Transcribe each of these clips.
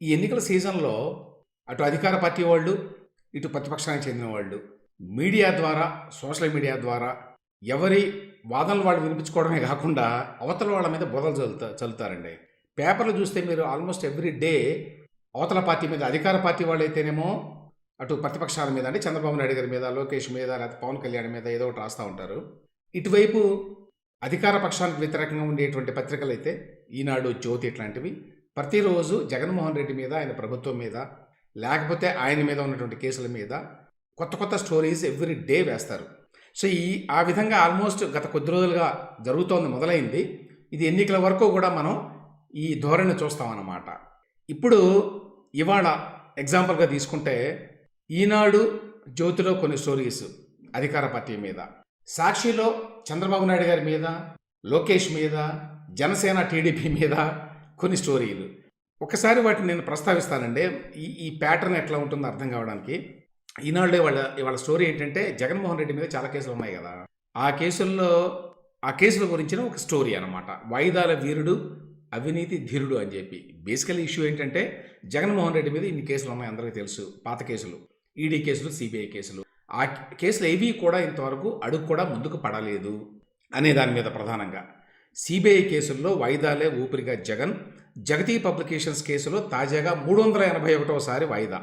ఈ ఎన్నికల సీజన్‌లో అటు అధికార పార్టీ వాళ్ళు, ఇటు ప్రతిపక్షానికి చెందిన వాళ్ళు మీడియా ద్వారా, సోషల్ మీడియా ద్వారా ఎవరి వాదనలు వాళ్ళు వినిపించుకోవడమే కాకుండా అవతల వాళ్ళ మీద బురదలు చల్లుతారండి. పేపర్‌లు చూస్తే మీరు ఆల్మోస్ట్ ఎవ్రీ డే అవతల పార్టీ మీద, అధికార పార్టీ వాళ్ళైతేనేమో అటు ప్రతిపక్షాల మీద అంటే చంద్రబాబు నాయుడు గారి మీద, లోకేష్ మీద, లేకపోతే పవన్ కళ్యాణ్ మీద ఏదో ఒకటి రాస్తా ఉంటారు. ఇటువైపు అధికార పక్షానికి వ్యతిరేకంగా ఉండేటువంటి పత్రికలైతే ఈనాడు, జ్యోతి ఇట్లాంటివి ప్రతిరోజు జగన్మోహన్ రెడ్డి మీద, ఆయన ప్రభుత్వం మీద, లేకపోతే ఆయన మీద ఉన్నటువంటి కేసుల మీద కొత్త కొత్త స్టోరీస్ ఎవ్రీ డే వేస్తారు. సో ఆ విధంగా ఆల్మోస్ట్ గత కొద్ది రోజులుగా జరుగుతోంది, మొదలైంది. ఇది ఎన్నికల వరకు కూడా మనం ఈ ధోరణి చూస్తామన్నమాట. ఇప్పుడు ఇవాళ ఎగ్జాంపుల్గా తీసుకుంటే ఈనాడు, జ్యోతిలో కొన్ని స్టోరీస్ అధికార పార్టీ మీద, సాక్షిలో చంద్రబాబు నాయుడు గారి మీద, లోకేష్ మీద, జనసేన టీడీపీ మీద కొన్ని స్టోరీలు. ఒకసారి వాటిని నేను ప్రస్తావిస్తానండి. ఈ ప్యాటర్న్ ఎట్లా ఉంటుందో అర్థం కావడానికి. ఈనాడులో ఇవాళ స్టోరీ ఏంటంటే జగన్మోహన్ రెడ్డి మీద చాలా కేసులు ఉన్నాయి కదా, ఆ కేసుల గురించిన ఒక స్టోరీ అనమాట. వాయిదాల వీరుడు, అవినీతి ధీరుడు అని చెప్పి. బేసికల్ ఇష్యూ ఏంటంటే జగన్మోహన్ రెడ్డి మీద ఇన్ని కేసులు ఉన్నాయి, అందరికీ తెలుసు. పాత కేసులు, ఈడీ కేసులు, సిబిఐ కేసులు. ఆ కేసులు ఏవి కూడా ఇంతవరకు అడుగు కూడా ముందుకు పడలేదు అనే దాని మీద ప్రధానంగా. సిబిఐ కేసుల్లో వాయిదాలే ఊపిరిగా జగన్. జగతి పబ్లికేషన్స్ కేసులో తాజాగా 381సారి వాయిదా.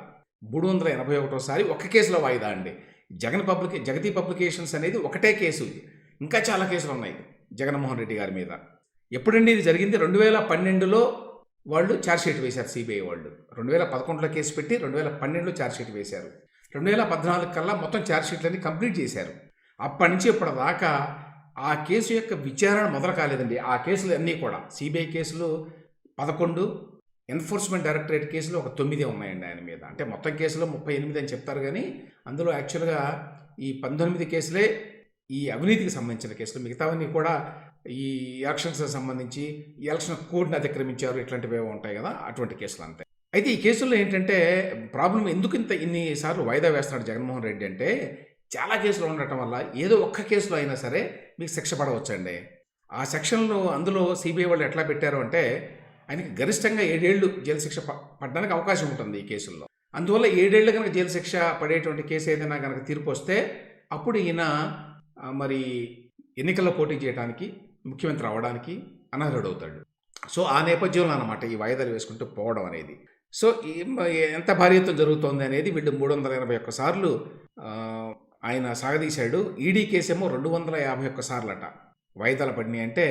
381సారి ఒక్క కేసులో వాయిదా అండి. జగతి పబ్లికేషన్స్ అనేది ఒకటే కేసు. ఇంకా చాలా కేసులు ఉన్నాయి జగన్మోహన్ రెడ్డి గారి మీద. ఎప్పుడండి ఇది జరిగింది? 2012లో వాళ్ళు ఛార్జ్షీట్ వేశారు సిబిఐ వాళ్ళు. 2011లో కేసు పెట్టి 2012లో ఛార్జ్షీట్ వేశారు. 2014 కల్లా మొత్తం ఛార్జ్షీట్లన్నీ కంప్లీట్ చేశారు. అప్పటి నుంచి ఇప్పటిదాకా ఆ కేసు యొక్క విచారణ మొదలు కాలేదండి. ఆ కేసులు అన్నీ కూడా సిబిఐ కేసులు 11, ఎన్ఫోర్స్మెంట్ డైరెక్టరేట్ కేసులు ఒక 9 ఉన్నాయండి ఆయన మీద. అంటే మొత్తం కేసులు 38 అని చెప్తారు, కానీ అందులో యాక్చువల్గా ఈ 19 కేసులే ఈ అవినీతికి సంబంధించిన కేసులు. మిగతావన్నీ కూడా ఈ ఎలక్షన్స్ సంబంధించి, ఈ ఎలక్షన్ కోడ్ని అతిక్రమించారు, ఇట్లాంటివి ఉంటాయి కదా, అటువంటి కేసులు అంతే. అయితే ఈ కేసుల్లో ఏంటంటే ప్రాబ్లం, ఎందుకు ఇన్నిసార్లు వాయిదా వేస్తున్నాడు జగన్మోహన్ రెడ్డి అంటే, చాలా కేసులు ఉండటం వల్ల ఏదో ఒక్క కేసులో అయినా సరే మీకు శిక్ష పడవచ్చండి. ఆ సెక్షన్లో అందులో సిబిఐ వాళ్ళు ఎట్లా పెట్టారు అంటే, ఆయనకి గరిష్టంగా 7 ఏళ్ళు జైలు శిక్ష పడడానికి అవకాశం ఉంటుంది ఈ కేసుల్లో. అందువల్ల 7 ఏళ్ళు కనుక జైలు శిక్ష పడేటువంటి కేసు ఏదైనా కనుక తీర్పు వస్తే అప్పుడు ఈయన మరి ఎన్నికల్లో పోటీ చేయడానికి, ముఖ్యమంత్రి అవ్వడానికి అనర్హుడవుతాడు. సో ఆ నేపథ్యంలో అనమాట ఈ వాయిదాలు వేసుకుంటూ పోవడం అనేది. సో ఎంత భారీత్వం జరుగుతోంది అనేది వీళ్ళు 381 సార్లు ఆయన సాగదీశాడు. ఈడీ కేసేమో 251 సార్లట వాయిదాలు పడినాయి. అంటే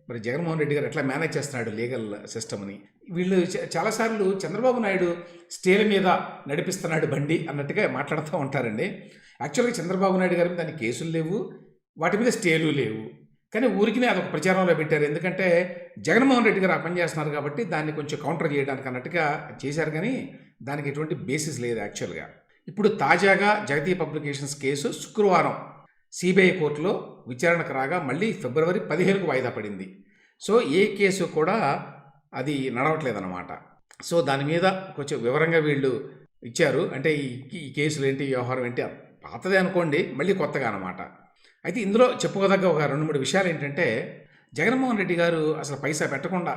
మరి జగన్మోహన్ రెడ్డి గారు ఎట్లా మేనేజ్ చేస్తున్నాడు లీగల్ సిస్టమ్ని. వీళ్ళు చాలాసార్లు చంద్రబాబు నాయుడు స్టేల మీద నడిపిస్తున్నాడు బండి అన్నట్టుగా మాట్లాడుతూ ఉంటారండి. యాక్చువల్గా చంద్రబాబు నాయుడు గారి మీద దానికి కేసులు లేవు, వాటి మీద స్టేలు లేవు, కానీ ఊరికినే అదొక ప్రచారంలో పెట్టారు. ఎందుకంటే జగన్మోహన్ రెడ్డి గారు ఆ పని చేస్తున్నారు కాబట్టి దాన్ని కొంచెం కౌంటర్ చేయడానికి అన్నట్టుగా చేశారు, కానీ దానికి ఎటువంటి బేసిస్ లేదు యాక్చువల్గా. ఇప్పుడు తాజాగా జగతి పబ్లికేషన్స్ కేసు శుక్రవారం సిబిఐ కోర్టులో విచారణకు రాగా మళ్ళీ ఫిబ్రవరి 15కు వాయిదా పడింది. సో ఏ కేసు కూడా అది నడవట్లేదన్నమాట. సో దాని మీద కొంచెం వివరంగా వీళ్ళు ఇచ్చారు. అంటే ఈ కేసులు ఏంటి, వ్యవహారం ఏంటి, పాతదే అనుకోండి, మళ్ళీ కొత్తగా అనమాట. అయితే ఇందులో చెప్పుకోదగ్గ ఒక 2-3 విషయాలు ఏంటంటే, జగన్మోహన్ రెడ్డి గారు అసలు పైసా పెట్టకుండా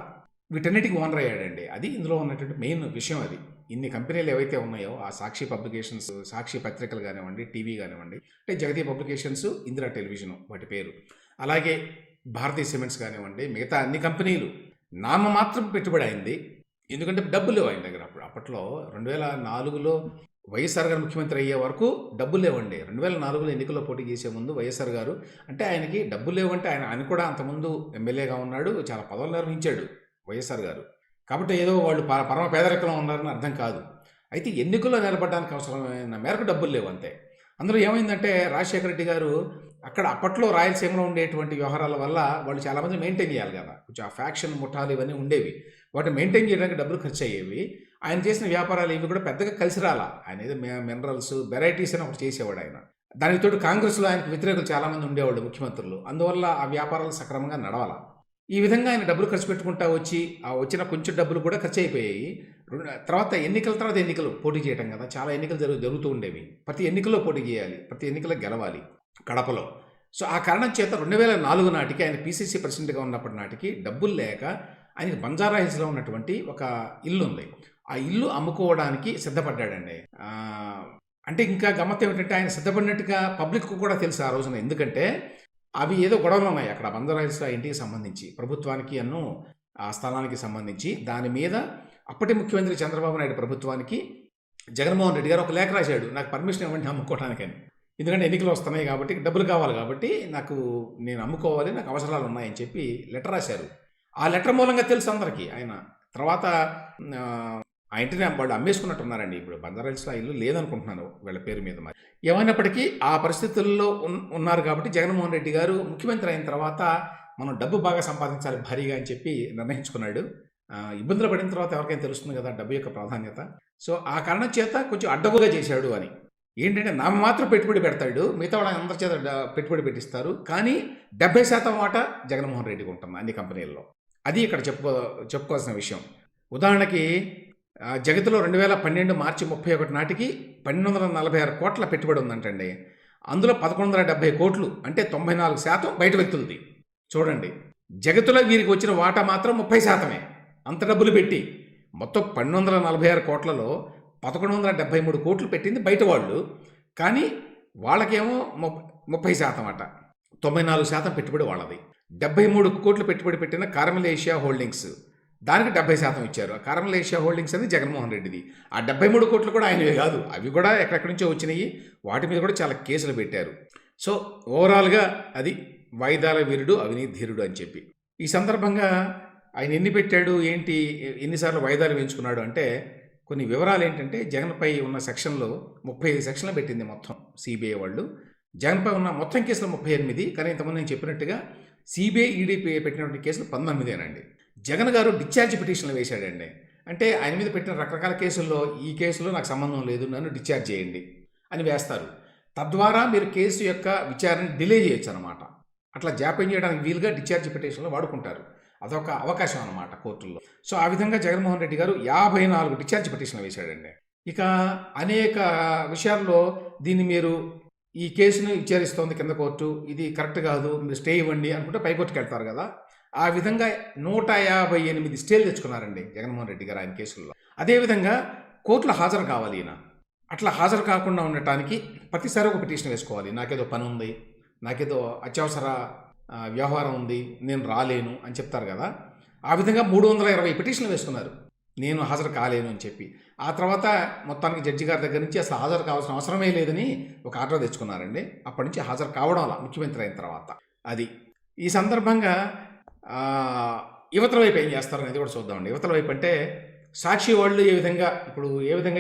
వీటన్నిటికీ ఓనర్ అయ్యాడండి. అది ఇందులో ఉన్నటువంటి మెయిన్ విషయం. అది ఇన్ని కంపెనీలు ఏవైతే ఉన్నాయో, ఆ సాక్షి పబ్లికేషన్స్, సాక్షి పత్రికలు కానివ్వండి, టీవీ కానివ్వండి, అంటే జగతి పబ్లికేషన్స్, ఇందిరా టెలివిజన్ వాటి పేరు, అలాగే భారతీయ సిమెంట్స్ కానివ్వండి, మిగతా అన్ని కంపెనీలు నామమాత్రం పెట్టుబడి అయింది. ఎందుకంటే డబ్బులు లేవు ఆయన దగ్గర. అప్పట్లో 2004లో వైఎస్ఆర్ గారు ముఖ్యమంత్రి అయ్యే వరకు డబ్బులు లేవండి. 2004లో ఎన్నికల్లో పోటీ చేసే ముందు వైఎస్ఆర్ గారు, అంటే ఆయనకి డబ్బులు లేవంటే ఆయన కూడా అంతకుముందు ఎమ్మెల్యేగా ఉన్నాడు, చాలా పదవులు నిర్వహించాడు వైఎస్ఆర్ గారు. కాబట్టి ఏదో వాళ్ళు పరమ పేదరికంలో ఉన్నారని అర్థం కాదు. అయితే ఎన్నికల్లో నిలబడడానికి అవసరమైన మేరకు డబ్బులు లేవు అంతే. అందులో ఏమైందంటే రాజశేఖర రెడ్డి గారు అక్కడ అప్పట్లో రాయలసీమలో ఉండేటువంటి వ్యవహారాల వల్ల వాళ్ళు చాలామంది మెయింటైన్ చేయాలి కదా, కొంచెం ఆ ఫ్యాక్షన్ ముఠాలు ఇవన్నీ ఉండేవి, వాటిని మెయింటైన్ చేయడానికి డబ్బులు ఖర్చు అయ్యేవి. ఆయన చేసిన వ్యాపారాలు ఇవి కూడా పెద్దగా కలిసి రాలా. ఆయన ఏదో మినరల్స్, వెరైటీస్ అని ఒకటి చేసేవాడు ఆయన. దానికి తోడు కాంగ్రెస్లో ఆయనకు వ్యతిరేకులు చాలామంది ఉండేవాళ్ళు ముఖ్యమంత్రులు. అందువల్ల ఆ వ్యాపారాలు సక్రమంగా నడవాల. ఈ విధంగా ఆయన డబ్బులు ఖర్చు పెట్టుకుంటా వచ్చి ఆ వచ్చిన కొంచెం డబ్బులు కూడా ఖర్చు అయిపోయాయి. తర్వాత ఎన్నికలు పోటీ చేయడం కదా, చాలా ఎన్నికలు జరుగుతూ ఉండేవి. ప్రతి ఎన్నికల్లో పోటీ చేయాలి, ప్రతి ఎన్నికల్లో గెలవాలి కడపలో. సో ఆ కారణం చేత 2004 నాటికి ఆయన పీసీసీ ప్రెసిడెంట్గా ఉన్నప్పటి నాటికి డబ్బులు లేక ఆయనకి బంజారా హిల్స్లో ఉన్నటువంటి ఒక ఇల్లు ఉంది. ఆ ఇల్లు అమ్ముకోవడానికి సిద్ధపడ్డాడండి. అంటే ఇంకా గమ్మత్తు ఏమిటంటే ఆయన సిద్ధపడినట్టుగా పబ్లిక్‌కు కూడా తెలుసు ఆ రోజున. ఎందుకంటే అవి ఏదో గొడవలున్నాయి అక్కడ బంజారా ఇంటికి సంబంధించి. ప్రభుత్వానికి ఆ స్థలానికి సంబంధించి. దాని మీద అప్పటి ముఖ్యమంత్రి చంద్రబాబు నాయుడు ప్రభుత్వానికి జగన్మోహన్ రెడ్డి గారు ఒక లేఖ రాశాడు. నాకు పర్మిషన్ ఇవ్వండి అమ్ముకోవడానికని. ఎందుకంటే ఎన్నికలు వస్తున్నాయి కాబట్టి, డబ్బులు కావాలి కాబట్టి నేను అమ్ముకోవాలి, నాకు అవసరాలు ఉన్నాయని చెప్పి లెటర్ రాశారు. ఆ లెటర్ మూలంగా తెలుసు అందరికీ ఆయన. తర్వాత ఆ ఇంటిని వాళ్ళు అమ్మేసుకున్నట్టున్నారండి. ఇప్పుడు బంజారా ఇల్లు లేదనుకుంటున్నాను వీళ్ళ పేరు మీద. మరి ఏమైనప్పటికీ ఆ పరిస్థితుల్లో ఉన్నారు కాబట్టి జగన్మోహన్ రెడ్డి గారు ముఖ్యమంత్రి అయిన తర్వాత మనం డబ్బు బాగా సంపాదించాలి భారీగా అని చెప్పి నిర్ణయించుకున్నాడు. ఇబ్బందులు పడిన తర్వాత ఎవరికైనా తెలుస్తుంది కదా డబ్బు యొక్క ప్రాధాన్యత. సో ఆ కారణం చేత కొంచెం అడ్డగుగా చేశాడు అని. ఏంటంటే నామ మాత్రం పెట్టుబడి పెడతాడు, మిగతా వాళ్ళ అందరి చేత పెట్టుబడి పెట్టిస్తారు. కానీ 70% వాటా జగన్మోహన్ రెడ్డికి ఉంటుంది అన్ని కంపెనీల్లో. అది ఇక్కడ చెప్పుకోవాల్సిన విషయం. ఉదాహరణకి జగత్తులో 2012 మార్చి 31 నాటికి 1246 కోట్ల పెట్టుబడి ఉందంటండి. అందులో 1170 కోట్లు అంటే 94% బయట వ్యక్తులది. చూడండి, జగత్తులో వీరికి వచ్చిన వాటా మాత్రం 30%. అంత డబ్బులు పెట్టి మొత్తం 1246 కోట్లలో 1173 కోట్లు పెట్టింది బయట వాళ్ళు. కానీ వాళ్ళకేమో 30% అట. 94% పెట్టుబడి వాళ్ళది. 73 కోట్లు పెట్టుబడి పెట్టిన కార్మెల్ ఏషియా హోల్డింగ్స్, దానికి 70% ఇచ్చారు. ఆ కార్మెల్ ఏషియా హోల్డింగ్స్ అనేది జగన్మోహన్ రెడ్డిది. ఆ 73 కోట్లు కూడా ఆయనవే కాదు, అవి కూడా ఎక్కడెక్కడి నుంచో వచ్చినాయి. వాటి మీద కూడా చాలా కేసులు పెట్టారు. సో ఓవరాల్గా అది వాయిదాల వీరుడు, అవినీతి ధీరుడు అని చెప్పి. ఈ సందర్భంగా ఆయన ఎన్ని పెట్టాడు ఏంటి, ఎన్నిసార్లు వాయిదాలు వేయించుకున్నాడు అంటే కొన్ని వివరాలు ఏంటంటే, జగన్పై ఉన్న సెక్షన్లో 35 సెక్షన్లు పెట్టింది మొత్తం సిబిఐ వాళ్ళు. జగన్పై ఉన్న మొత్తం కేసులు 38, కానీ ఇంతకుముందు నేను చెప్పినట్టుగా సిబిఐ ఈడీ పెట్టినటువంటి కేసులు 19 జగన్ గారు డిశ్చార్జ్ పిటిషన్లు వేశాడండి. అంటే ఆయన మీద పెట్టిన రకరకాల కేసుల్లో ఈ కేసులో నాకు సంబంధం లేదు, నన్ను డిశ్చార్జ్ చేయండి అని వేస్తారు. తద్వారా మీరు కేసు యొక్క విచారణ డిలే చేయొచ్చు అనమాట. అట్లా జాప్యం చేయడానికి వీలుగా డిశ్చార్జ్ పిటిషన్లు వాడుకుంటారు. అదొక అవకాశం అనమాట కోర్టుల్లో. సో ఆ విధంగా జగన్మోహన్ రెడ్డి గారు 54 డిశ్చార్జ్ పిటిషన్లు వేశాడండి. ఇక అనేక విషయాల్లో దీన్ని మీరు ఈ కేసును విచారిస్తోంది కింద కోర్టు, ఇది కరెక్ట్ కాదు, మీరు స్టే ఇవ్వండి అనుకుంటే పైకోర్టుకి వెళ్తారు కదా. ఆ విధంగా 158 స్టేలు తెచ్చుకున్నారండి జగన్మోహన్ రెడ్డి గారు ఆయన కేసుల్లో. అదేవిధంగా కోర్టులో హాజరు కావాలి ఈయన. అట్లా హాజరు కాకుండా ఉండటానికి ప్రతిసారి ఒక పిటిషన్ వేసుకోవాలి. నాకేదో పని ఉంది, నాకేదో అత్యవసర వ్యవహారం ఉంది, నేను రాలేను అని చెప్తారు కదా. ఆ విధంగా 320 పిటిషన్లు వేసుకున్నారు, నేను హాజరు కాలేను అని చెప్పి. ఆ తర్వాత మొత్తానికి జడ్జి గారి దగ్గర నుంచి అసలు హాజరు కావాల్సిన అవసరమే లేదని ఒక ఆర్డర్ తెచ్చుకున్నారండి. అప్పటి నుంచి హాజరు కావడం అలా ముఖ్యమంత్రి అయిన తర్వాత. అది ఈ సందర్భంగా యువతల వైపు ఏం చేస్తారు అనేది కూడా చూద్దామండి. యువతల వైపు అంటే సాక్షి వాళ్ళు ఏ విధంగా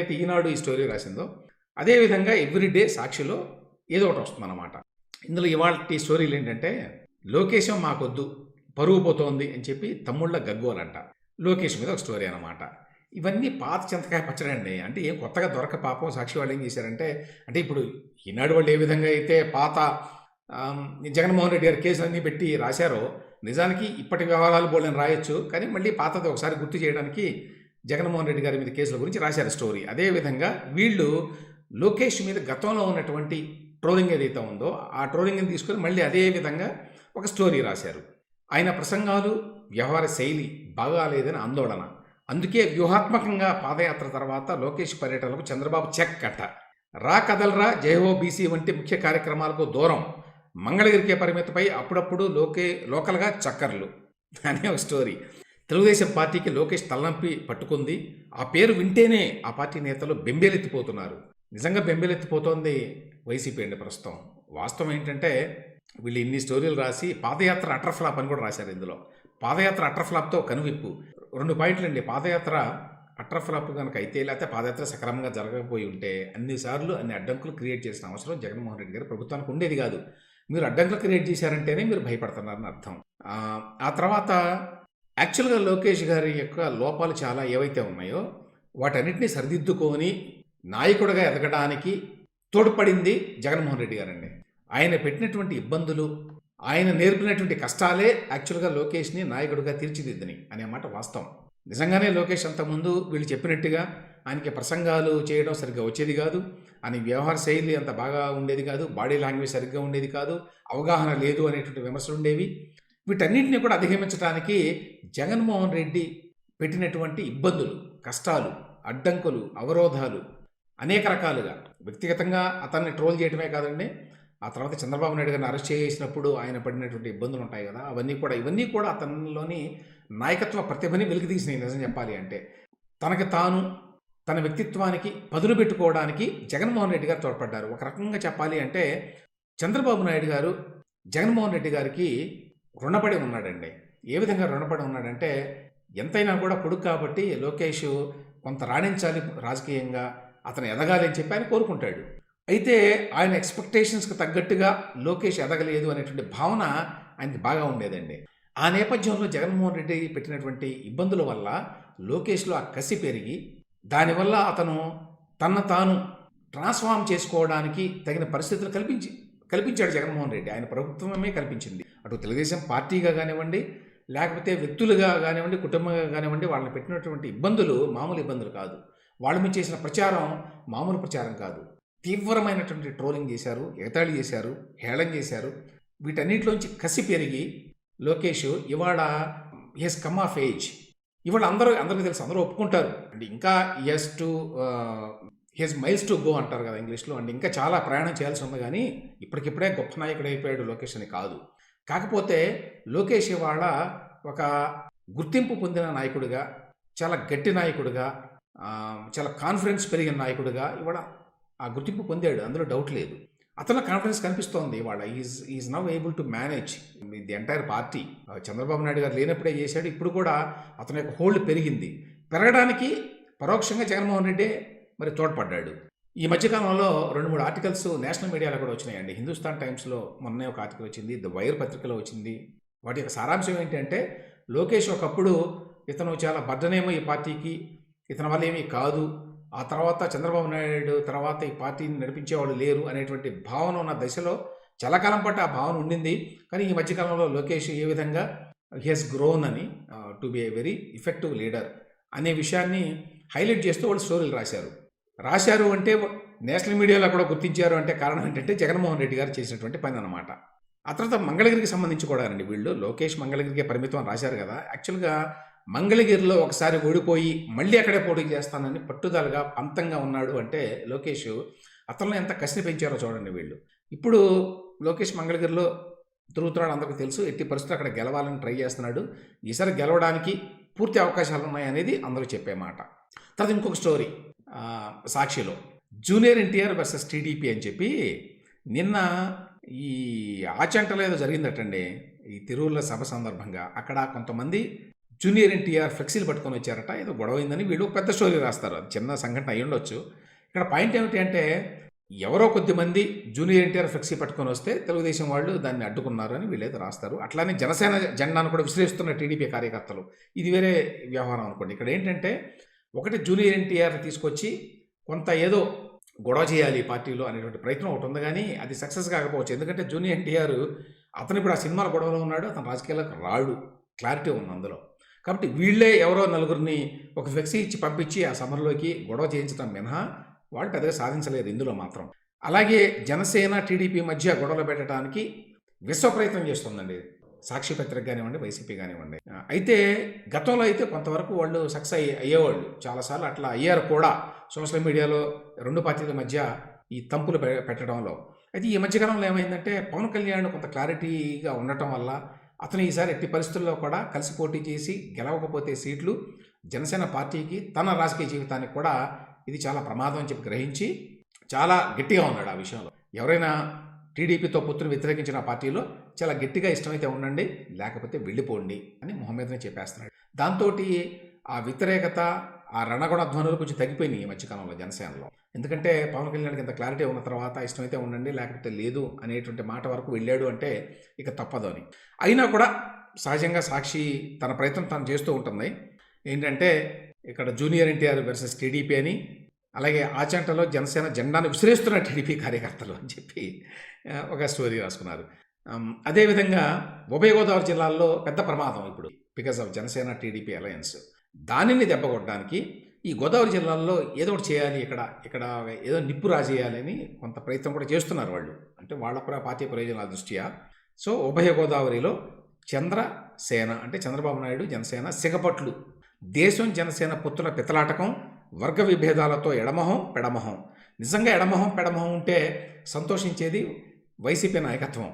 అయితే ఈనాడు ఈ స్టోరీ రాసిందో అదేవిధంగా ఎవ్రీడే సాక్షిలో ఏదో ఒకటి వస్తుందన్నమాట. ఇందులో ఇవాళ స్టోరీలు ఏంటంటే, లోకేశం మాకొద్దు, పరువు పోతోంది అని చెప్పి తమ్ముళ్ళ గగ్గోలంట. లోకేష్ మీద ఒక స్టోరీ అనమాట. ఇవన్నీ పాత చింతకాయ పచ్చడి అండి. అంటే ఏం కొత్తగా దొరక పాపం సాక్షి వాళ్ళు ఏం చేశారంటే, అంటే ఇప్పుడు ఈనాడు వాళ్ళు ఏ విధంగా అయితే పాత జగన్మోహన్ రెడ్డి గారి కేసులన్నీ పెట్టి రాశారో, నిజానికి ఇప్పటి వ్యవహారాలు బోళ్ళని రాయొచ్చు, కానీ మళ్ళీ పాతది ఒకసారి గుర్తు చేయడానికి జగన్మోహన్ రెడ్డి గారి మీద కేసుల గురించి రాశారు స్టోరీ. అదేవిధంగా వీళ్ళు లోకేష్ మీద గతంలో ఉన్నటువంటి ట్రోలింగ్ ఏదైతే ఉందో ఆ ట్రోలింగ్ని తీసుకొని మళ్ళీ అదే విధంగా ఒక స్టోరీ రాశారు. ఆయన ప్రసంగాలు, వ్యవహార శైలి బాగాలేదని ఆందోళన. అందుకే వ్యూహాత్మకంగా పాదయాత్ర తర్వాత లోకేష్ పర్యటనలకు చంద్రబాబు చెక్ అట్ట. రా కదలరా, జయహో బీసీ వంటి ముఖ్య కార్యక్రమాలకు దూరం, మంగళగిరికే పరిమితపై అప్పుడప్పుడు లోకల్గా చక్కర్లు అనే ఒక స్టోరీ. తెలుగుదేశం పార్టీకి లోకేష్ తలనొప్పి పట్టుకుంది. ఆ పేరు వింటేనే ఆ పార్టీ నేతలు బెంబేలెత్తిపోతున్నారు. నిజంగా బెంబేలెత్తిపోతోంది వైసీపీ అండి ప్రస్తుతం. వాస్తవం ఏంటంటే, వీళ్ళు ఇన్ని స్టోరీలు రాసి పాదయాత్ర అటర్ ఫ్లాప్ అని కూడా రాశారు. ఇందులో పాదయాత్ర అటర్ ఫ్లాప్తో కనువిప్పు. 2 పాయింట్లు అండి. పాదయాత్ర అటర్ ఫ్లాప్ కనుక అయితే, లేకపోతే పాదయాత్ర సక్రమంగా జరగకపోయి ఉంటే అన్నిసార్లు అన్ని అడ్డంకులు క్రియేట్ చేసిన అవసరం జగన్మోహన్ రెడ్డి గారి ప్రభుత్వానికి ఉండేది కాదు. మీరు అడ్డంకులు క్రియేట్ చేశారంటేనే మీరు భయపడుతున్నారని అర్థం. ఆ తర్వాత యాక్చువల్గా లోకేష్ గారి యొక్క లోపాలు చాలా ఏవైతే ఉన్నాయో వాటన్నిటినీ సరిదిద్దుకొని నాయకుడిగా ఎదగడానికి తోడ్పడింది జగన్మోహన్ రెడ్డి గారండి. ఆయన పెట్టినటువంటి ఇబ్బందులు, ఆయన నేర్పినటువంటి కష్టాలే యాక్చువల్గా లోకేష్ని నాయకుడిగా తీర్చిదిద్దని అనే మాట వాస్తవం. నిజంగానే లోకేష్ అంతకుముందు వీళ్ళు చెప్పినట్టుగా ఆయనకి ప్రసంగాలు చేయడం సరిగ్గా వచ్చేది కాదు, ఆయన వ్యవహార శైలి అంత బాగా ఉండేది కాదు, బాడీ లాంగ్వేజ్ సరిగ్గా ఉండేది కాదు, అవగాహన లేదు అనేటువంటి విమర్శలు ఉండేవి. వీటన్నింటినీ కూడా అధిగమించడానికి జగన్మోహన్ రెడ్డి పెట్టినటువంటి ఇబ్బందులు, కష్టాలు, అడ్డంకులు, అవరోధాలు అనేక రకాలుగా వ్యక్తిగతంగా అతన్ని ట్రోల్ చేయడమే కాదండి, ఆ తర్వాత చంద్రబాబు నాయుడు గారిని అరెస్ట్ చేసినప్పుడు ఆయన పడినటువంటి ఇబ్బందులు ఉంటాయి కదా, ఇవన్నీ కూడా అతనిలోని నాయకత్వ ప్రతిభని వెలికితీసినాయి నిజం చెప్పాలి అంటే. తనకి తాను తన వ్యక్తిత్వానికి పదును పెట్టుకోవడానికి జగన్మోహన్ రెడ్డి గారు తోడ్పడ్డారు. ఒక రకంగా చెప్పాలి అంటే చంద్రబాబు నాయుడు గారు జగన్మోహన్ రెడ్డి గారికి రుణపడి ఉన్నాడండి. ఏ విధంగా రుణపడి ఉన్నాడంటే, ఎంతైనా కూడా కొడుకు కాబట్టి లోకేష్ కొంత రాణించాలి రాజకీయంగా, అతను ఎదగాలి అని చెప్పి ఆయన కోరుకుంటాడు. అయితే ఆయన ఎక్స్పెక్టేషన్స్కి తగ్గట్టుగా లోకేష్ ఎదగలేదు అనేటువంటి భావన ఆయనకి బాగా ఉండేదండి. ఆ నేపథ్యంలో జగన్మోహన్ రెడ్డి పెట్టినటువంటి ఇబ్బందుల వల్ల లోకేష్లో ఆ కసి పెరిగి, దానివల్ల అతను తనను తాను ట్రాన్స్ఫార్మ్ చేసుకోవడానికి తగిన పరిస్థితులు కల్పించాడు జగన్మోహన్ రెడ్డి. ఆయన ప్రభుత్వమే కల్పించింది. అటు తెలుగుదేశం పార్టీగా కానివ్వండి, లేకపోతే వ్యక్తులుగా కానివ్వండి, కుటుంబంగా కానివ్వండి, వాళ్ళని పెట్టినటువంటి ఇబ్బందులు మామూలు ఇబ్బందులు కాదు. వాళ్ళ మీద చేసిన ప్రచారం మామూలు ప్రచారం కాదు. తీవ్రమైనటువంటి ట్రోలింగ్ చేశారు, ఎగతాళి చేశారు, హేళన చేశారు. వీటన్నిటిలోంచి కసి పెరిగి లోకేష్ ఇవాళ హెస్ కమ్ ఆఫ్ ఏజ్. ఇవాళ అందరికీ తెలుసు, అందరూ ఒప్పుకుంటారు అండ్ ఇంకా హెస్ మైల్స్ టు గో అంటారు కదా ఇంగ్లీష్లో. అండ్ ఇంకా చాలా ప్రయాణం చేయాల్సి ఉంది, కానీ ఇప్పటికిప్పుడే గొప్ప నాయకుడు అయిపోయాడు లోకేష్ అని కాదు. కాకపోతే లోకేష్ ఇవాళ ఒక గుర్తింపు పొందిన నాయకుడిగా, చాలా గట్టి నాయకుడిగా, చాలా కాన్ఫిడెన్స్ పెరిగిన నాయకుడిగా ఇవాళ ఆ గుర్తింపు పొందాడు, అందులో డౌట్ లేదు. అతను కాన్ఫిడెన్స్ కనిపిస్తోంది ఇవాళ. Is now able to manage the entire party. Chandrababu Naidu గారు లేనప్పుడే చేశాడు, ఇప్పుడు కూడా అతని యొక్క హోల్డ్ పెరగడానికి పరోక్షంగా జగన్మోహన్ రెడ్డి మరి తోడ్పడ్డాడు. ఈ మధ్యకాలంలో 2-3 ఆర్టికల్స్ నేషనల్ మీడియాలో కూడా వచ్చినాయండి. హిందుస్థాన్ టైమ్స్లో మొన్నే ఒక ఆర్టికల్ వచ్చింది, ద వైర్ పత్రికలో వచ్చింది. వాటి యొక్క సారాంశం ఏంటంటే, లోకేష్ ఒకప్పుడు ఇతను చాలా బద్దనేమో ఈ పార్టీకి, ఇతని వల్ల ఏమీ కాదు, ఆ తర్వాత చంద్రబాబు నాయుడు తర్వాత ఈ పార్టీని నడిపించేవాళ్ళు లేరు అనేటువంటి భావన ఉన్న దశలో చాలా కాలం పాటు ఆ భావన ఉండింది. కానీ ఈ మధ్యకాలంలో లోకేష్ ఏ విధంగా హీ హెస్ గ్రోన్ అని to be a very effective leader అనే విషయాన్ని హైలైట్ చేస్తూ వాళ్ళు స్టోరీలు రాశారు అంటే నేషనల్ మీడియాలో కూడా గుర్తించారు అంటే కారణం ఏంటంటే జగన్మోహన్ రెడ్డి గారు చేసినటువంటి పని అన్నమాట. ఆ తర్వాత మంగళగిరికి సంబంధించి కూడా అండి, వీళ్ళు లోకేష్ మంగళగిరికి పరిమితం రాశారు కదా. యాక్చువల్గా మంగళగిరిలో ఒకసారి ఓడిపోయి మళ్ళీ అక్కడే పోటీ చేస్తానని పట్టుదలగా పంతంగా ఉన్నాడు అంటే లోకేష్, అతను ఎంత కసిని పెంచారో చూడండి వీళ్ళు. ఇప్పుడు లోకేష్ మంగళగిరిలో తిరుగుతున్నాడు, అందరికీ తెలుసు. ఎట్టి పరిస్థితులు అక్కడ గెలవాలని ట్రై చేస్తున్నాడు. ఈసారి గెలవడానికి పూర్తి అవకాశాలు ఉన్నాయనేది అందరూ చెప్పే మాట. తర్వాత ఇంకొక స్టోరీ సాక్షిలో జూనియర్ ఎన్టీఆర్ వర్సెస్ టీడీపీ అని చెప్పి నిన్న ఈ ఆచంటలో ఏదో జరిగిందటండి, ఈ తిరువుల సభ సందర్భంగా. అక్కడ కొంతమంది జూనియర్ ఎన్టీఆర్ ఫ్లెక్సీలు పట్టుకొని వచ్చారట, ఏదో గొడవైందని వీళ్ళు పెద్ద స్టోరీ రాస్తారు. అది చిన్న సంఘటన అయి ఉండొచ్చు. ఇక్కడ పాయింట్ ఏమిటి అంటే, ఎవరో కొద్దిమంది జూనియర్ ఎన్టీఆర్ ఫ్లెక్సీ పట్టుకొని వస్తే తెలుగుదేశం వాళ్ళు దాన్ని అడ్డుకున్నారు అని వీళ్ళైతే రాస్తారు. అట్లానే జనసేన జెండాను కూడా విసిరేస్తున్న టీడీపీ కార్యకర్తలు. ఇది వేరే వ్యవహారం అనుకోండి. ఇక్కడ ఏంటంటే, ఒకటి జూనియర్ ఎన్టీఆర్ తీసుకొచ్చి కొంత ఏదో గొడవ చేయాలి పార్టీలో అనేటువంటి ప్రయత్నం ఒకటి ఉంది, కానీ అది సక్సెస్ కాకపోవచ్చు. ఎందుకంటే జూనియర్ ఎన్టీఆర్ అతను ఇప్పుడు ఆ సినిమాల గొడవలో ఉన్నాడు, అతను రాజకీయాలకు రాడు, క్లారిటీ ఉంది అందులో. కాబట్టి వీళ్ళే ఎవరో నలుగురిని ఒక ఫ్లెక్సీ ఇచ్చి పంపించి ఆ సమరంలోకి గొడవ చేయించడం మినహా వాళ్ళు పెద్దగా సాధించలేరు ఇందులో మాత్రం. అలాగే జనసేన టీడీపీ మధ్య గొడవలు పెట్టడానికి విశ్వ ప్రయత్నం చేస్తుందండి సాక్షి పత్రిక కానివ్వండి, వైసీపీ కానివ్వండి. అయితే గతంలో అయితే కొంతవరకు వాళ్ళు సక్సెస్ అయ్యేవాళ్ళు, చాలాసార్లు అట్లా అయ్యారు కూడా సోషల్ మీడియాలో 2 పార్టీల మధ్య ఈ తంపులు పెట్టడంలో. అయితే ఈ మధ్యకాలంలో ఏమైందంటే, పవన్ కళ్యాణ్ కొంత క్లారిటీగా ఉండటం వల్ల అతను ఈసారి ఎట్టి పరిస్థితుల్లో కూడా కలిసి పోటీ చేసి గెలవకపోతే సీట్లు జనసేన పార్టీకి, తన రాజకీయ జీవితానికి కూడా ఇది చాలా ప్రమాదం అని చెప్పి గ్రహించి చాలా గట్టిగా ఉన్నాడు ఆ విషయంలో. ఎవరైనా టీడీపీతో పొత్తును వ్యతిరేకించిన పార్టీలో చాలా గట్టిగా ఇష్టమైతే ఉండండి, లేకపోతే వెళ్ళిపోండి అని మొహం మీదనే చెప్పేస్తున్నాడు. దాంతో ఆ వ్యతిరేకత, ఆ రణగుణ ధ్వనులు కొంచెం తగ్గిపోయినాయి ఈ మధ్యకాలంలో జనసేనలో. ఎందుకంటే పవన్ కళ్యాణ్కి ఇంత క్లారిటీ ఉన్న తర్వాత ఇష్టమైతే ఉండండి, లేకపోతే లేదు అనేటువంటి మాట వరకు వెళ్ళాడు అంటే ఇక తప్పదు అని. అయినా కూడా సహజంగా సాక్షి తన ప్రయత్నం తను చేస్తూ ఉంటుంది. ఏంటంటే, ఇక్కడ జూనియర్ ఎన్టీఆర్ వర్సెస్ టీడీపీ అని, అలాగే ఆచంటలో జనసేన జెండాను విసిరేస్తున్న టీడీపీ కార్యకర్తలు అని చెప్పి ఒక స్టోరీ రాసుకున్నారు. అదేవిధంగా ఉభయ గోదావరి జిల్లాల్లో పెద్ద ప్రమాదం ఇప్పుడు because of Janasena TDP alliance. దానిని దెబ్బకొట్టడానికి ఈ గోదావరి జిల్లాల్లో ఏదో ఒకటి చేయాలి, ఇక్కడ ఏదో నిప్పు రాజేయాలని కొంత ప్రయత్నం కూడా చేస్తున్నారు వాళ్ళు, అంటే వాళ్ళ కూడా పార్టీ ప్రయోజనాల దృష్ట్యా. సో ఉభయ గోదావరిలో చంద్రసేన అంటే చంద్రబాబు నాయుడు జనసేన సిగపట్లు, దేశం జనసేన పొత్తుల పితలాటకం వర్గ విభేదాలతో ఎడమొహం పెడమొహం. నిజంగా ఎడమొహం పెడమొహం ఉంటే సంతోషించేది వైసీపీ నాయకత్వం.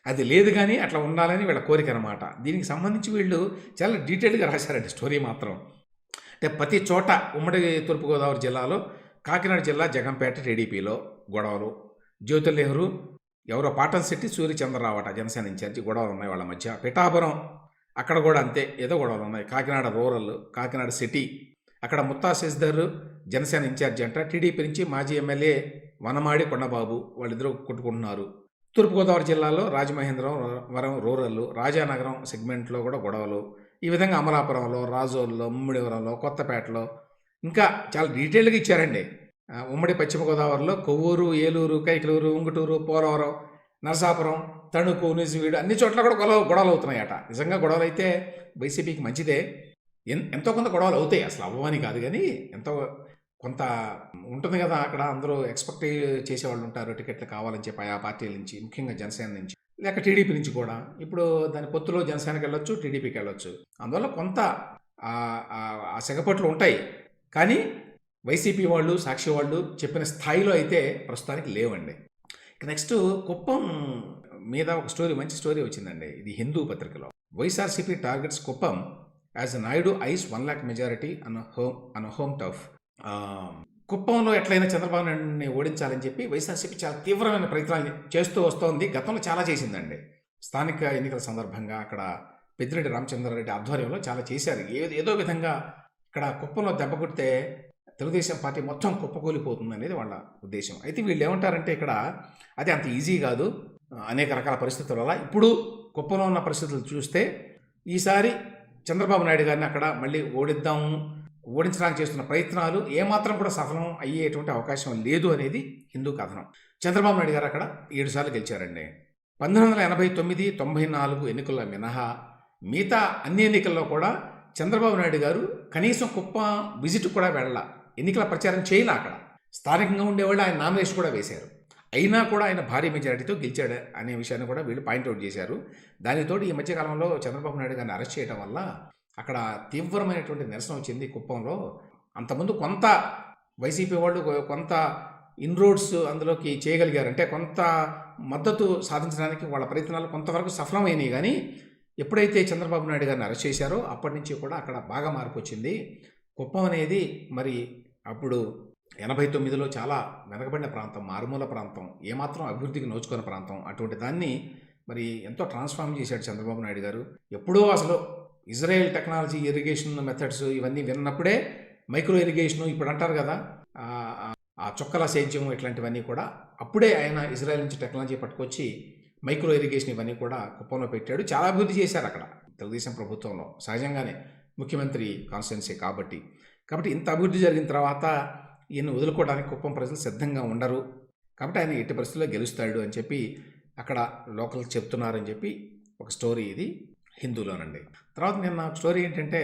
అది లేదు కానీ అట్లా ఉండాలని వీళ్ళ కోరిక అనమాట. దీనికి సంబంధించి వీళ్ళు చాలా డీటెయిల్గా రాశారండి స్టోరీ మాత్రం. అంటే ప్రతి చోట ఉమ్మడి తూర్పుగోదావరి జిల్లాలో కాకినాడ జిల్లా జగంపేట టీడీపీలో గొడవలు, జ్యోతుల్ నెహ్రూ ఎవరో పాటన్ శెట్టి సూర్యచంద్రరావు అట జనసేన ఇన్ఛార్జి, గొడవలు ఉన్నాయి వాళ్ళ మధ్య. పిఠాపురం అక్కడ కూడా అంతే, ఏదో గొడవలు ఉన్నాయి. కాకినాడ రూరల్, కాకినాడ సిటీ అక్కడ ముత్తా శశిధర్ జనసేన ఇన్ఛార్జి అంట, టీడీపీ నుంచి మాజీ ఎమ్మెల్యే వనమాడి కొండబాబు వాళ్ళిద్దరూ కొట్టుకుంటున్నారు. తూర్పుగోదావరి జిల్లాలో రాజమహేంద్రవరం రూరల్, రాజానగరం సెగ్మెంట్లో కూడా గొడవలు. ఈ విధంగా అమలాపురంలో, రాజోల్లో, ముమ్మిడివరంలో, కొత్తపేటలో ఇంకా చాలా డీటెయిల్గా ఇచ్చారండి. ఉమ్మడి పశ్చిమ గోదావరిలో కొవ్వూరు, ఏలూరు, కైకలూరు, ఉంగుటూరు, పోలవరం, నరసాపురం, తణుకు, నిజవీడు అన్ని చోట్ల కూడా గొడవలు అవుతున్నాయట. నిజంగా గొడవలు అయితే వైసీపీకి మంచిదే. ఎంతో కొంత గొడవలు అవుతాయి, అసలు అవ్వని కాదు, కానీ ఎంతో కొంత ఉంటుంది కదా. అక్కడ అందరూ ఎక్స్పెక్ట్ చేసేవాళ్ళు ఉంటారు, టికెట్లు కావాలని చెప్పి ఆయా పార్టీల నుంచి, ముఖ్యంగా జనసేన నుంచి, లేక టీడీపీ నుంచి కూడా. ఇప్పుడు దాని పొత్తులో జనసేనకి వెళ్ళొచ్చు, టీడీపీకి వెళ్ళొచ్చు. అందువల్ల కొంత ఆ సెగపట్లు ఉంటాయి. కానీ వైసీపీ వాళ్ళు, సాక్షి వాళ్ళు చెప్పిన స్థాయిలో అయితే ప్రస్తుతానికి లేవండి. నెక్స్ట్ కుప్పం మీద ఒక స్టోరీ, మంచి స్టోరీ వచ్చిందండి. ఇది హిందూ పత్రికలో. YSRCP targets Kuppam as Naidu eyes 1 lakh majority on home turf. కుప్పంలో ఎట్లయినా చంద్రబాబు నాయుడిని ఓడించాలని చెప్పి వైఎస్ఆర్సీపీ చాలా తీవ్రమైన ప్రయత్నాలు చేస్తూ వస్తోంది. గతంలో చాలా చేసిందండి. స్థానిక ఎన్నికల సందర్భంగా అక్కడ పెద్దిరెడ్డి రామచంద్రారెడ్డి ఆధ్వర్యంలో చాలా చేశారు. ఏదో విధంగా ఇక్కడ కుప్పంలో దెబ్బ కొడితే తెలుగుదేశం పార్టీ మొత్తం కుప్పకూలిపోతుంది అనేది వాళ్ళ ఉద్దేశం. అయితే వీళ్ళు ఏమంటారంటే ఇక్కడ అది అంత ఈజీ కాదు, అనేక రకాల పరిస్థితుల వల్ల. ఇప్పుడు కుప్పంలో ఉన్న పరిస్థితులు చూస్తే ఈసారి చంద్రబాబు నాయుడు గారిని అక్కడ మళ్ళీ ఓడించడానికి చేస్తున్న ప్రయత్నాలు ఏమాత్రం కూడా సఫలం అయ్యేటువంటి అవకాశం లేదు అనేది హిందూ కథనం. చంద్రబాబు నాయుడు గారు అక్కడ 7 సార్లు గెలిచారండి. 1989, 94 ఎన్నికల్లో మినహా మిగతా అన్ని ఎన్నికల్లో కూడా చంద్రబాబు నాయుడు గారు కనీసం కుప్పం విజిట్ కూడా వెళ్ళాల, ఎన్నికల ప్రచారం చేయాల. అక్కడ స్థానికంగా ఉండేవాళ్ళు ఆయన నామినేషన్ కూడా వేశారు. అయినా కూడా ఆయన భారీ మెజారిటీతో గెలిచాడు అనే విషయాన్ని కూడా వీళ్ళు పాయింట్అవుట్ చేశారు. దానితో ఈ మధ్యకాలంలో చంద్రబాబు నాయుడు గారిని అరెస్ట్ చేయడం వల్ల అక్కడ తీవ్రమైనటువంటి నిరసన వచ్చింది కుప్పంలో. అంతకుముందు కొంత వైసీపీ వాళ్ళు కొంత ఇన్రోడ్స్ అందులోకి చేయగలిగారు, అంటే కొంత మద్దతు సాధించడానికి వాళ్ళ ప్రయత్నాలు కొంతవరకు సఫలమైనవి. కానీ ఎప్పుడైతే చంద్రబాబు నాయుడు గారిని అరెస్ట్ చేశారో అప్పటి నుంచి కూడా అక్కడ బాగా మార్పు వచ్చింది. కుప్పం అనేది మరి అప్పుడు 89లో చాలా వెనకబడిన ప్రాంతం, మారుమూల ప్రాంతం, ఏమాత్రం అభివృద్ధికి నోచుకున్న ప్రాంతం. అటువంటి దాన్ని మరి ఎంతో ట్రాన్స్ఫార్మ్ చేశాడు చంద్రబాబు నాయుడు గారు. ఎప్పుడో అసలు ఇజ్రాయెల్ టెక్నాలజీ, ఇరిగేషన్ మెథడ్స్ ఇవన్నీ విన్నప్పుడే, మైక్రో ఇరిగేషను ఇప్పుడు అంటారు కదా, ఆ చొక్కల సేద్యం ఇట్లాంటివన్నీ కూడా అప్పుడే ఆయన ఇజ్రాయెల్ నుంచి టెక్నాలజీ పట్టుకొచ్చి మైక్రో ఇరిగేషన్ ఇవన్నీ కూడా కుప్పంలో పెట్టాడు. చాలా అభివృద్ధి చేశారు అక్కడ తెలుగుదేశం ప్రభుత్వంలో. సహజంగానే ముఖ్యమంత్రి కాన్స్టిట్యున్సీ కాబట్టి ఇంత అభివృద్ధి జరిగిన తర్వాత ఈయన వదులుకోవడానికి కుప్పం ప్రజలు సిద్ధంగా ఉండరు. కాబట్టి ఆయన ఎట్టి పరిస్థితుల్లో గెలుస్తాడు అని చెప్పి అక్కడ లోకల్ చెప్తున్నారని చెప్పి ఒక స్టోరీ ఇది హిందూలోనండి. తర్వాత నిన్న స్టోరీ ఏంటంటే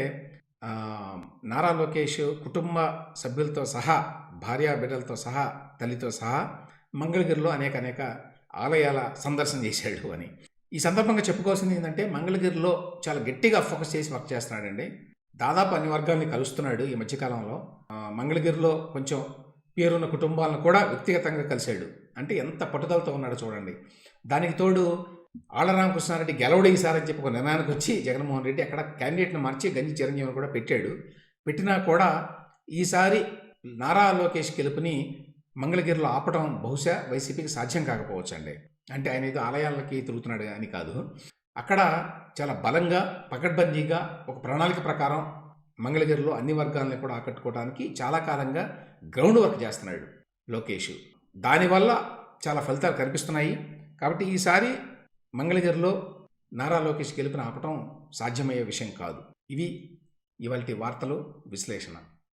నారా లోకేష్ కుటుంబ సభ్యులతో సహా, భార్యా బిడ్డలతో సహా, తల్లితో సహా మంగళగిరిలో అనేక ఆలయాల సందర్శన చేశాడు అని. ఈ సందర్భంగా చెప్పుకోవాల్సింది ఏంటంటే మంగళగిరిలో చాలా గట్టిగా ఫోకస్ చేసి వర్క్ చేస్తున్నాడండి. దాదాపు అన్ని వర్గాల్ని కలుస్తున్నాడు ఈ మధ్యకాలంలో. మంగళగిరిలో కొంచెం పేరున్న కుటుంబాలను కూడా వ్యక్తిగతంగా కలిశాడు. అంటే ఎంత పట్టుదలతో ఉన్నాడో చూడండి. దానికి తోడు ఆళ్లరామకృష్ణారెడ్డి గెలవడు ఈసారని చెప్పి ఒక నిర్ణయానికి వచ్చి జగన్మోహన్ రెడ్డి అక్కడ క్యాండిడేట్ని మార్చి గంజి చిరంజీవిని కూడా పెట్టినా కూడా ఈసారి నారా లోకేష్ గెలుపుని మంగళగిరిలో ఆపడం బహుశా వైసీపీకి సాధ్యం కాకపోవచ్చు అండి. అంటే ఆయన ఏదో ఆలయాలకి తిరుగుతున్నాడు అని కాదు, అక్కడ చాలా బలంగా పకడ్బందీగా ఒక ప్రణాళిక ప్రకారం మంగళగిరిలో అన్ని వర్గాలని కూడా ఆకట్టుకోవడానికి చాలా కాలంగా గ్రౌండ్ వర్క్ చేస్తున్నాడు లోకేష్. దానివల్ల చాలా ఫలితాలు కనిపిస్తున్నాయి. కాబట్టి ఈసారి మంగళగిరిలో నారా లోకేష్ గెలుపుని ఆపటం సాధ్యమయ్యే విషయం కాదు. ఇవి ఇవాల్టి వార్తలు, విశ్లేషణ.